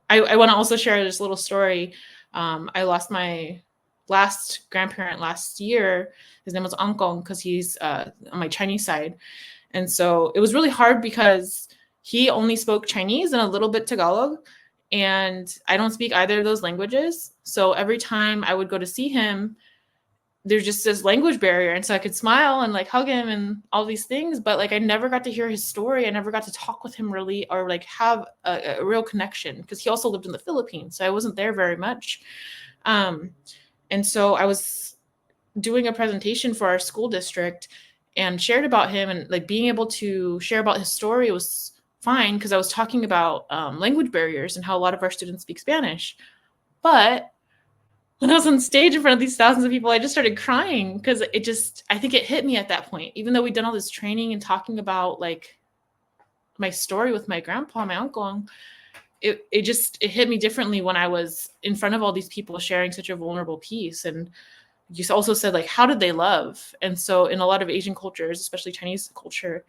I want to also share this little story. I lost my last grandparent last year. His name was Angkong because he's on my Chinese side. And so it was really hard because he only spoke Chinese and a little bit Tagalog. And I don't speak either of those languages. So every time I would go to see him, there's just this language barrier. And so I could smile and like hug him and all these things, but like I never got to hear his story. I never got to talk with him really or like have a real connection because he also lived in the Philippines. So I wasn't there very much. Um, and so I was doing a presentation for our school district and shared about him, and like being able to share about his story was fine because I was talking about language barriers and how a lot of our students speak Spanish. But when I was on stage in front of these thousands of people, I just started crying because I think it hit me at that point. Even though we'd done all this training and talking about like my story with my grandpa, my uncle, it hit me differently when I was in front of all these people sharing such a vulnerable piece. And you also said like, how did they love? And so in a lot of Asian cultures, especially Chinese culture,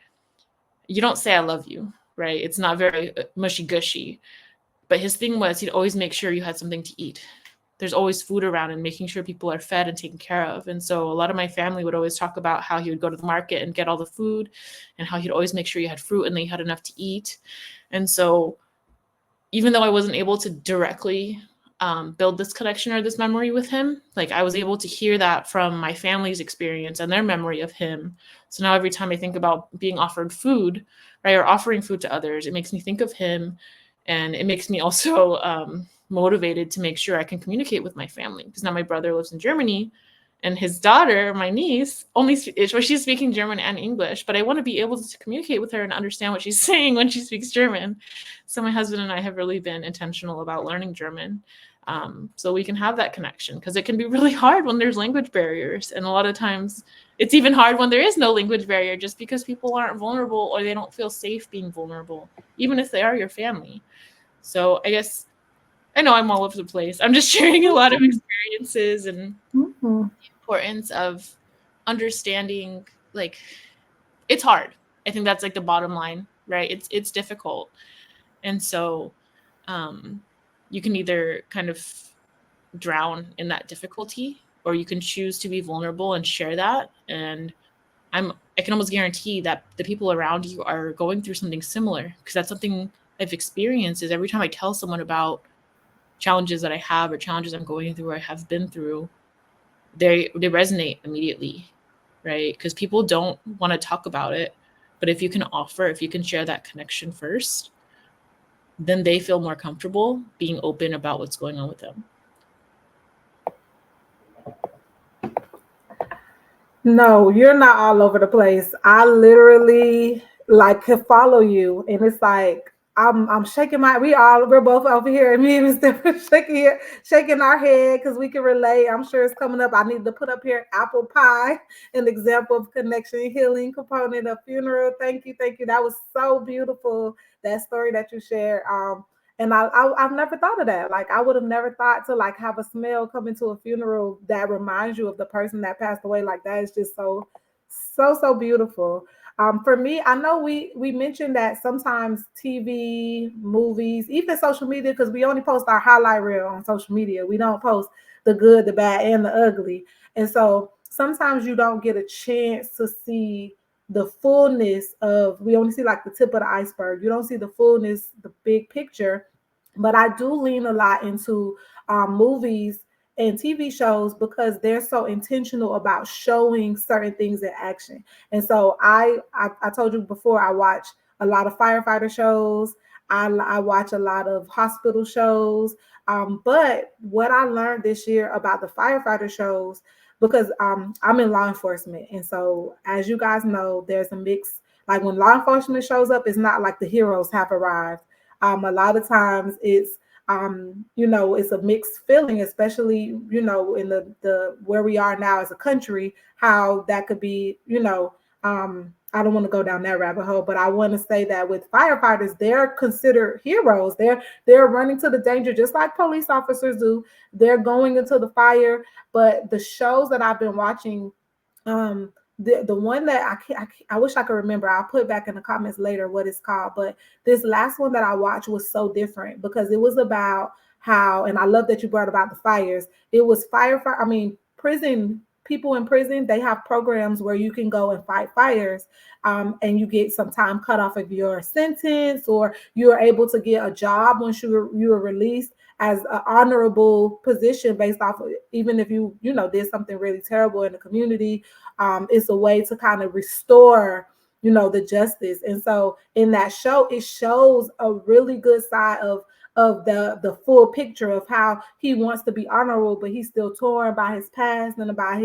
you don't say I love you, right? It's not very mushy gushy. But his thing was he'd always make sure you had something to eat. There's always food around and making sure people are fed and taken care of. And so a lot of my family would always talk about how he would go to the market and get all the food and how he'd always make sure you had fruit and that you had enough to eat. And so even though I wasn't able to directly build this connection or this memory with him, like I was able to hear that from my family's experience and their memory of him. So now every time I think about being offered food, right, or offering food to others, it makes me think of him. And it makes me also motivated to make sure I can communicate with my family because now my brother lives in Germany and his daughter, my niece, she's speaking German and English, but I want to be able to communicate with her and understand what she's saying when she speaks German. So my husband and I have really been intentional about learning German, so we can have that connection because it can be really hard when there's language barriers. And a lot of times it's even hard when there is no language barrier just because people aren't vulnerable or they don't feel safe being vulnerable, even if they are your family. So I guess I know I'm all over the place. I'm just sharing a lot of experiences and Mm-hmm. the importance of understanding, like, it's hard. I think that's like the bottom line, right? It's difficult. And so um you can either kind of drown in that difficulty or you can choose to be vulnerable and share that. And I can almost guarantee that the people around you are going through something similar because that's something I've experienced is every time I tell someone about challenges that I have or challenges I'm going through or I have been through, they resonate immediately, right? Because people don't want to talk about it, but if you can offer, if you can share that connection first, then they feel more comfortable being open about what's going on with them. No, you're not all over the place. I literally like could follow you, and it's like I'm shaking my. We're both over here, and me and Mr. shaking our head because we can relate. I'm sure it's coming up. I need to put up here apple pie, an example of connection healing component of funeral. Thank you, thank you. That was so beautiful. That story that you shared. And I've never thought of that. Like I would have never thought to like have a smell come into a funeral that reminds you of the person that passed away. Like that is just so beautiful. For me, I know we mentioned that sometimes TV, movies, even social media, because we only post our highlight reel on social media. We don't post the good, the bad, and the ugly. And so sometimes you don't get a chance to see the fullness of. We only see like the tip of the iceberg. You don't see the fullness, the big picture. But I do lean a lot into movies and TV shows because they're so intentional about showing certain things in action. And so I told you before I watch a lot of firefighter shows. I watch a lot of hospital shows. But what I learned this year about the firefighter shows, because I'm in law enforcement, and so as you guys know, there's a mix. Like when law enforcement shows up, it's not like the heroes have arrived. A lot of times it's a mixed feeling, especially, in the where we are now as a country, how that could be, I don't want to go down that rabbit hole, but I want to say that with firefighters, they're considered heroes. They're running to the danger just like police officers do. They're going into the fire. But the shows that I've been watching, um, the one that I wish I could remember. I'll put back in the comments later what it's called. But this last one that I watched was so different because it was about how, and I love that you brought about the fires. It was firefighter. I mean, prison people in prison, they have programs where you can go and fight fires, and you get some time cut off of your sentence, or you're able to get a job once you were released as an honorable position based off of, even if you know did something really terrible in the community. It's a way to kind of restore the justice. And so in that show, it shows a really good side of the full picture of how he wants to be honorable, but he's still torn by his past and about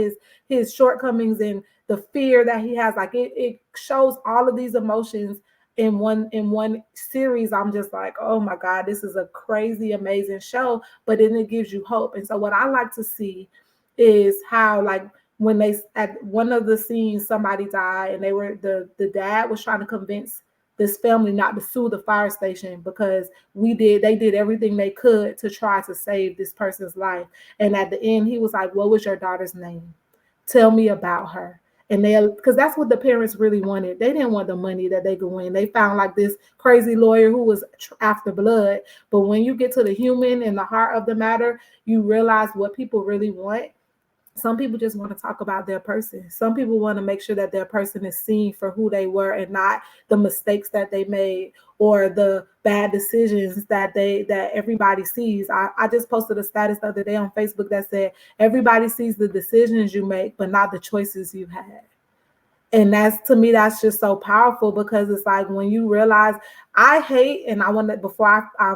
his shortcomings and the fear that he has. Like it shows all of these emotions in one series. I'm just like, oh my God, this is a crazy, amazing show. But then it gives you hope. And so what I like to see is how, like, when they at one of the scenes somebody died, and the dad was trying to convince this family not to sue the fire station because they did everything they could to try to save this person's life. And at the end, he was like, what was your daughter's name? Tell me about her. And because that's what the parents really wanted. They didn't want the money that they could win. They found like this crazy lawyer who was after blood. But when you get to the human and the heart of the matter, you realize what people really want. Some people just want to talk about their person. Some people want to make sure that their person is seen for who they were and not the mistakes that they made or the bad decisions that everybody sees. I just posted a status the other day on Facebook that said everybody sees the decisions you make, but not the choices you had. And that's, to me, that's just so powerful, because it's like when you realize, I hate, and I want to, before I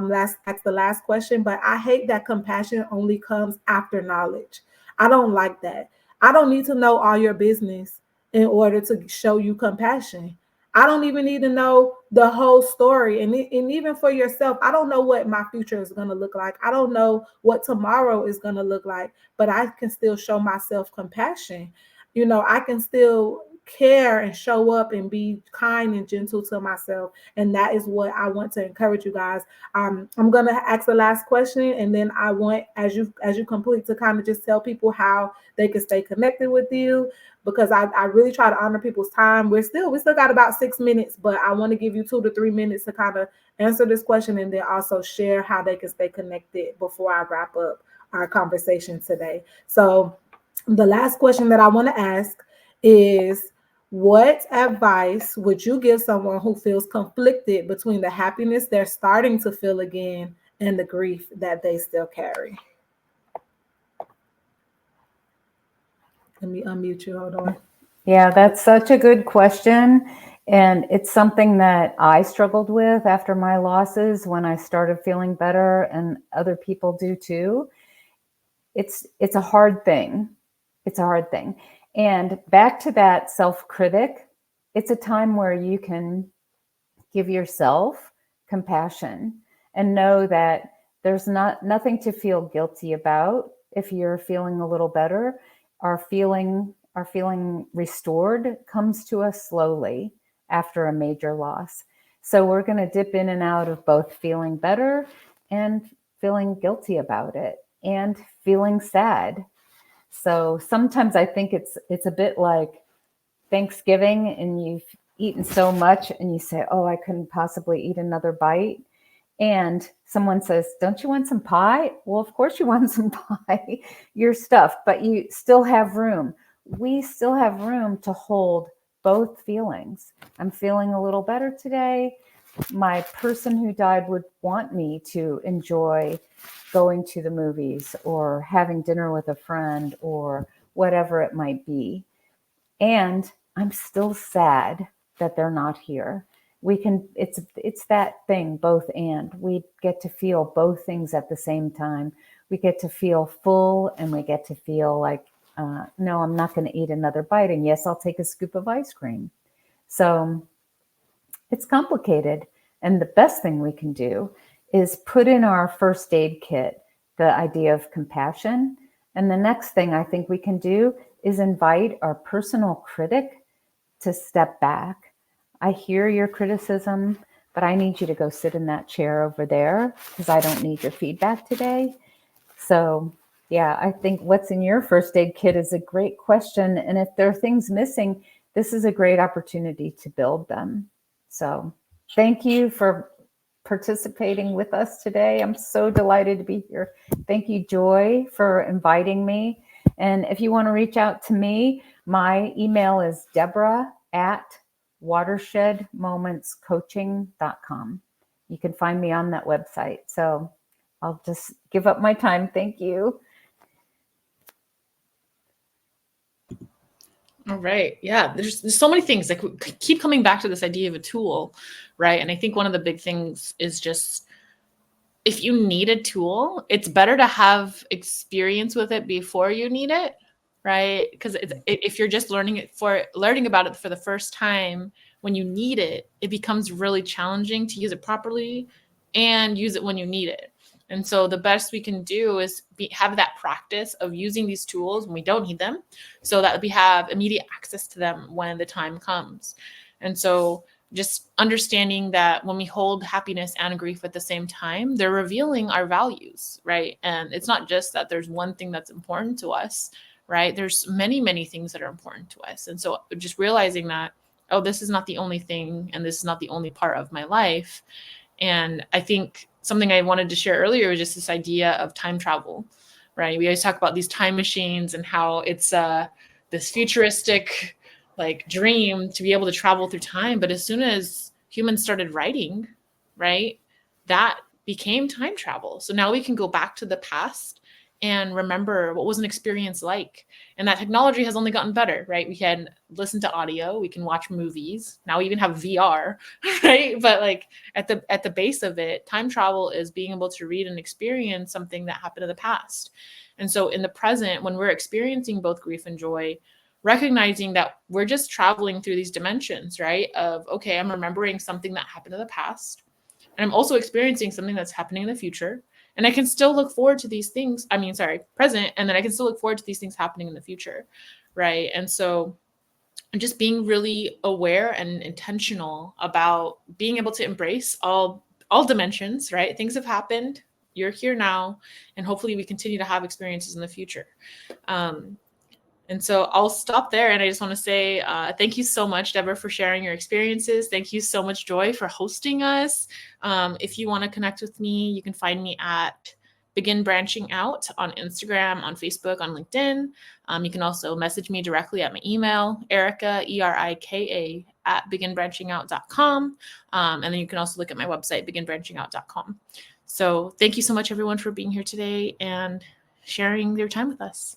ask the last question, but I hate that compassion only comes after knowledge. I don't like that. I don't need to know all your business in order to show you compassion. I don't even need to know the whole story. And even for yourself, I don't know what my future is going to look like. I don't know what tomorrow is going to look like, but I can still show myself compassion. I can still care and show up and be kind and gentle to myself. And that is what I want to encourage you guys. I'm gonna ask the last question, and then I want, as you complete, to kind of just tell people how they can stay connected with you, because I really try to honor people's time. We still got about 6 minutes, but I want to give you 2 to 3 minutes to kind of answer this question, and then also share how they can stay connected before I wrap up our conversation today. So the last question that I want to ask is, what advice would you give someone who feels conflicted between the happiness they're starting to feel again and the grief that they still carry? Let me unmute you. Hold on. Yeah, that's such a good question. And it's something that I struggled with after my losses when I started feeling better, and other people do too. It's a hard thing. It's a hard thing. And back to that self-critic, it's a time where you can give yourself compassion and know that there's nothing to feel guilty about if you're feeling a little better. Our feeling restored comes to us slowly after a major loss. So we're going to dip in and out of both feeling better and feeling guilty about it and feeling sad. So sometimes I think it's a bit like Thanksgiving, and you've eaten so much and you say, oh, I couldn't possibly eat another bite. And someone says, don't you want some pie? Well, of course you want some pie. You're stuffed, but you still have room. We still have room to hold both feelings. I'm feeling a little better today. My person who died would want me to enjoy going to the movies or having dinner with a friend or whatever it might be. And I'm still sad that they're not here. It's that thing, both and. We get to feel both things at the same time. We get to feel full, and we get to feel like, no, I'm not going to eat another bite. And yes, I'll take a scoop of ice cream. So it's complicated. And the best thing we can do is put in our first aid kit the idea of compassion. And the next thing I think we can do is invite our personal critic to step back. I hear your criticism, but I need you to go sit in that chair over there because I don't need your feedback today. So yeah, I think what's in your first aid kit is a great question. And if there are things missing, this is a great opportunity to build them. So thank you for participating with us today. I'm so delighted to be here. Thank you, Joy, for inviting me. And if you want to reach out to me, my email is deborah@watershedmomentscoaching.com. You can find me on that website. So I'll just give up my time. Thank you. All right. Yeah. There's so many things, like we keep coming back to this idea of a tool, right? And I think one of the big things is just, if you need a tool, it's better to have experience with it before you need it, right? Because if you're just learning about it for the first time, when you need it, it becomes really challenging to use it properly and use it when you need it. And so the best we can do is have that practice of using these tools when we don't need them, so that we have immediate access to them when the time comes. And so just understanding that when we hold happiness and grief at the same time, they're revealing our values, right? And it's not just that there's one thing that's important to us, right? There's many, many things that are important to us. And so just realizing that, oh, this is not the only thing, and this is not the only part of my life. And I think something I wanted to share earlier was just this idea of time travel, right? We always talk about these time machines and how it's this futuristic like dream to be able to travel through time. But as soon as humans started writing, right, that became time travel. So now we can go back to the past and remember what was an experience like. And that technology has only gotten better, right? We can listen to audio, we can watch movies. Now we even have VR, right? But like at the base of it, time travel is being able to read and experience something that happened in the past. And so in the present, when we're experiencing both grief and joy, recognizing that we're just traveling through these dimensions, right? Of, okay, I'm remembering something that happened in the past, and I'm also experiencing something that's happening in the future. And I can still look forward to these things. Present. And then I can still look forward to these things happening in the future, right? And so just being really aware and intentional about being able to embrace all dimensions, right? Things have happened. You're here now, and hopefully we continue to have experiences in the future. And so I'll stop there. And I just want to say thank you so much, Deborah, for sharing your experiences. Thank you so much, Joy, for hosting us. If you want to connect with me, you can find me at Begin Branching Out on Instagram, on Facebook, on LinkedIn. You can also message me directly at my email, Erica, ERIKA, @beginbranchingout.com. And then you can also look at my website, beginbranchingout.com. So thank you so much, everyone, for being here today and sharing your time with us.